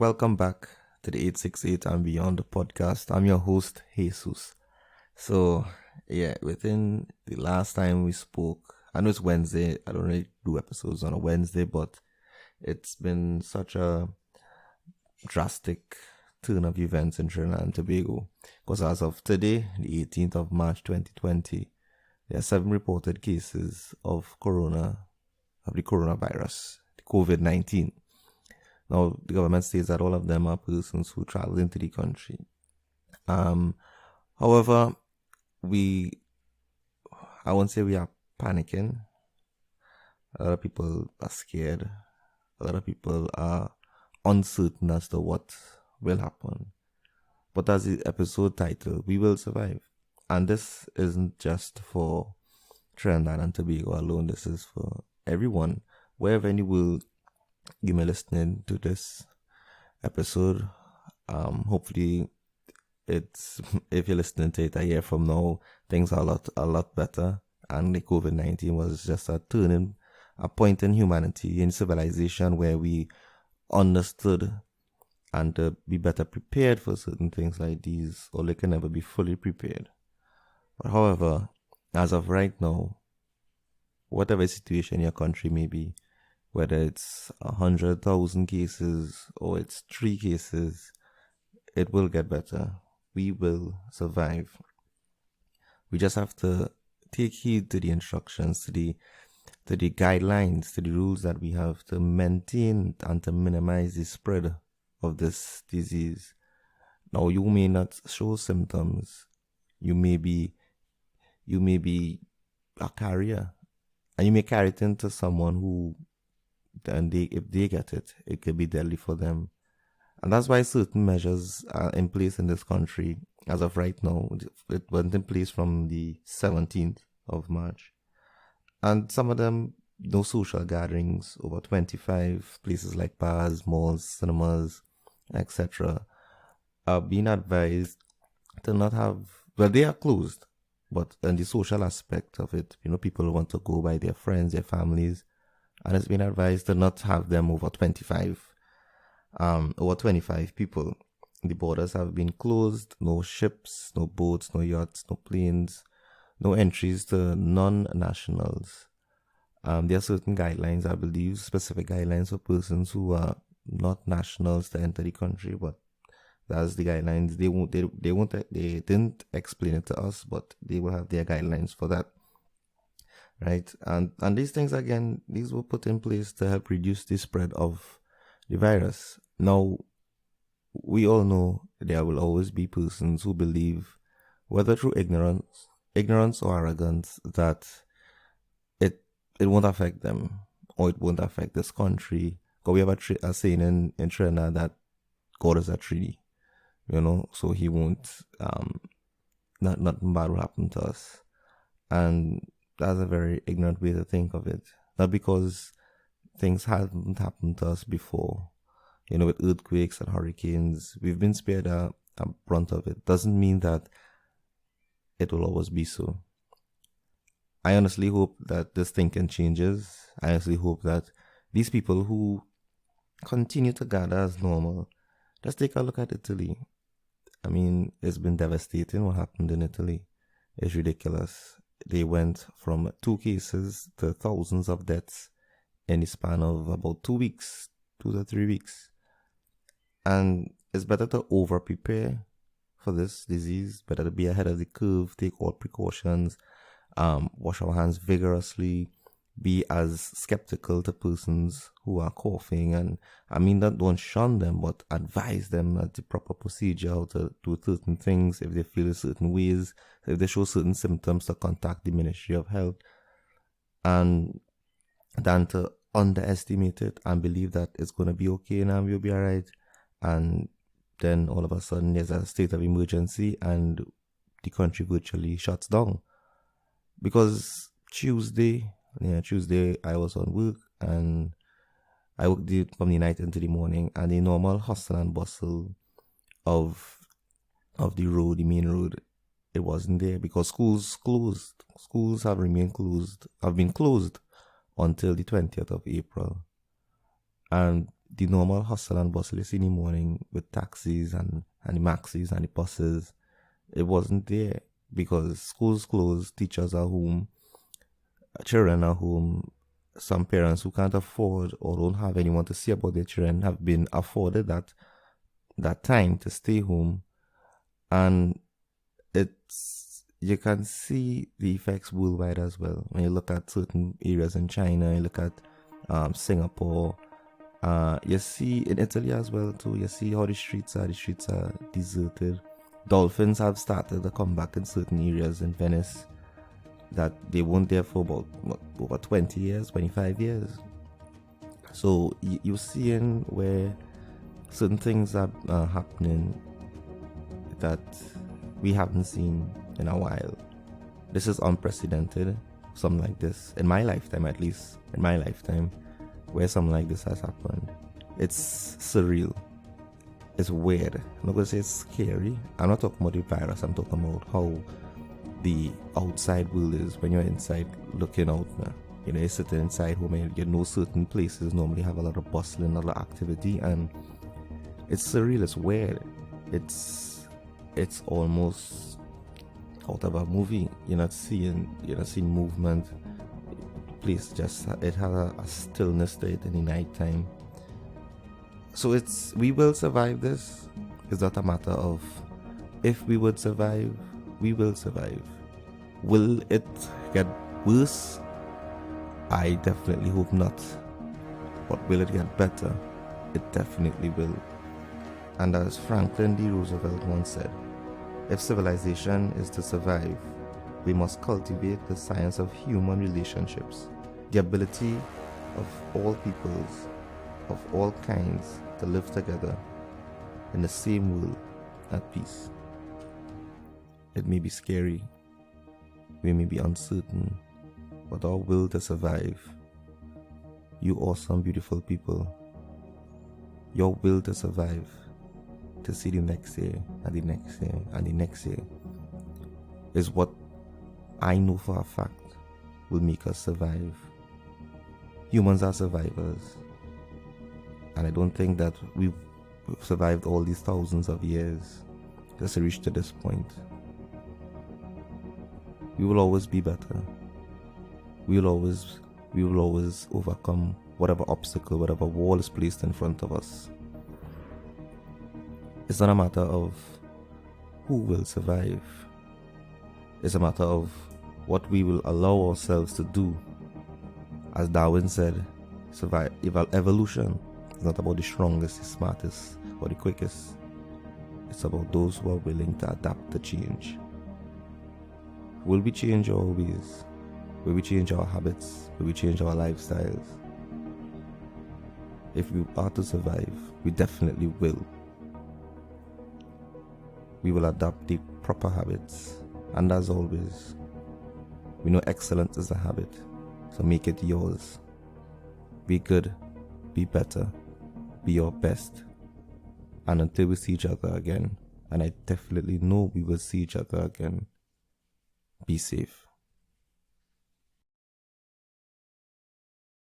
Welcome back to the 868 and Beyond podcast. I'm your host, Jesus. So, within the last time we spoke, I know it's Wednesday. I don't really do episodes on a Wednesday, but it's been such a drastic turn of events in Trinidad and Tobago. Because as of today, the 18th of March 2020, there are 7 reported cases of the coronavirus, the COVID-19. Now, the government states that all of them are persons who travel into the country. However, I won't say we are panicking. A lot of people are scared. A lot of people are uncertain as to what will happen. But as the episode title, we will survive. And this isn't just for Trinidad and Tobago alone. This is for everyone, wherever in the world you may listening to this episode. Hopefully it's if you're listening to it a year from now, things are a lot better, and the COVID-19 was just a point in humanity, in civilization, where we understood and to be better prepared for certain things like these, or they can never be fully prepared. But however, as of right now, whatever situation your country may be, whether it's 100,000 cases or it's 3 cases, it will get better. We will survive. We just have to take heed to the instructions, to the guidelines, to the rules that we have to maintain and to minimize the spread of this disease. Now, you may not show symptoms. You may be a carrier, and you may carry it into someone who, and if they get it, it could be deadly for them. And that's why certain measures are in place in this country as of right now. It went in place from the 17th of March. And some of them, no social gatherings over 25, places like bars, malls, cinemas, etc. are being advised to not have, well, they are closed, but in the social aspect of it, people want to go by their friends, their families, and it's been advised to not have them over 25 people. The borders have been closed. No ships, no boats, no yachts, no planes, no entries to non-nationals. There are certain guidelines, I believe, specific guidelines for persons who are not nationals to enter the country, but that's the guidelines. They didn't explain it to us, but they will have their guidelines for that. Right, and these things, again, these were put in place to help reduce the spread of the virus. Now, we all know there will always be persons who believe, whether through ignorance or arrogance, that it won't affect them, or it won't affect this country. Because we have a saying in Trinidad that God is a tree, so he won't, nothing bad will happen to us. And that's a very ignorant way to think of it. Not because things haven't happened to us before. With earthquakes and hurricanes, we've been spared a brunt of it. Doesn't mean that it will always be so. I honestly hope that this thinking changes. I honestly hope that these people who continue to gather as normal, just take a look at Italy. I mean, it's been devastating what happened in Italy. It's ridiculous. They went from 2 cases to thousands of deaths in the span of about 2 weeks, 2 to 3 weeks. And it's better to over-prepare for this disease, better to be ahead of the curve, take all precautions, wash our hands vigorously, be as skeptical to persons who are coughing. And I mean, don't shun them, but advise them at the proper procedure, how to do certain things, if they feel certain ways, if they show certain symptoms, to contact the Ministry of Health, and than to underestimate it and believe that it's going to be okay and we'll be all right. And then all of a sudden there's a state of emergency and the country virtually shuts down. Because Tuesday I was on work, and I worked from the night into the morning, and the normal hustle and bustle of the road, the main road, it wasn't there because schools closed. Schools have been closed until the 20th of April. And the normal hustle and bustle you see in the morning with taxis and the maxis and the buses, it wasn't there because schools closed, teachers are home, children are home. Some parents who can't afford or don't have anyone to see about their children have been afforded that time to stay home, and it's you can see the effects worldwide as well. When you look at certain areas in China, you look at Singapore, you see in Italy as well too. You see how the streets are deserted. Dolphins have started to come back in certain areas in Venice that they weren't there for about over 20 years, 25 years. So you're seeing where certain things are happening that we haven't seen in a while. This is unprecedented, something like this, in my lifetime at least, in my lifetime, where something like this has happened. It's surreal. It's weird. I'm not going to say it's scary. I'm not talking about the virus. I'm talking about how the outside world is when you're inside looking out now. You know, you're sitting inside home and you know certain places normally have a lot of bustling, a lot of activity, and it's surreal, it's weird. It's almost out of a movie. You're not seeing movement. Place just it has a stillness to it in the night time. So we will survive this. It's not a matter of if we would survive, we will survive. Will it get worse? I definitely hope not. But will it get better? It definitely will. And as Franklin D. Roosevelt once said, if civilization is to survive, we must cultivate the science of human relationships, the ability of all peoples, of all kinds, to live together in the same world at peace. It may be scary, we may be uncertain, but our will to survive, you awesome, beautiful people, your will to survive, to see the next year, and the next year, and the next year, is what I know for a fact will make us survive. Humans are survivors, and I don't think that we've survived all these thousands of years just to reach to this point. We will always be better. We will always overcome whatever obstacle, whatever wall is placed in front of us. It's not a matter of who will survive. It's a matter of what we will allow ourselves to do. As Darwin said, evolution is not about the strongest, the smartest, or the quickest. It's about those who are willing to adapt to change. Will we change our ways? Will we change our habits? Will we change our lifestyles? If we are to survive, we definitely will. We will adopt the proper habits, and as always, we know excellence is a habit, so make it yours. Be good, be better, be your best, and until we see each other again, and I definitely know we will see each other again, be safe.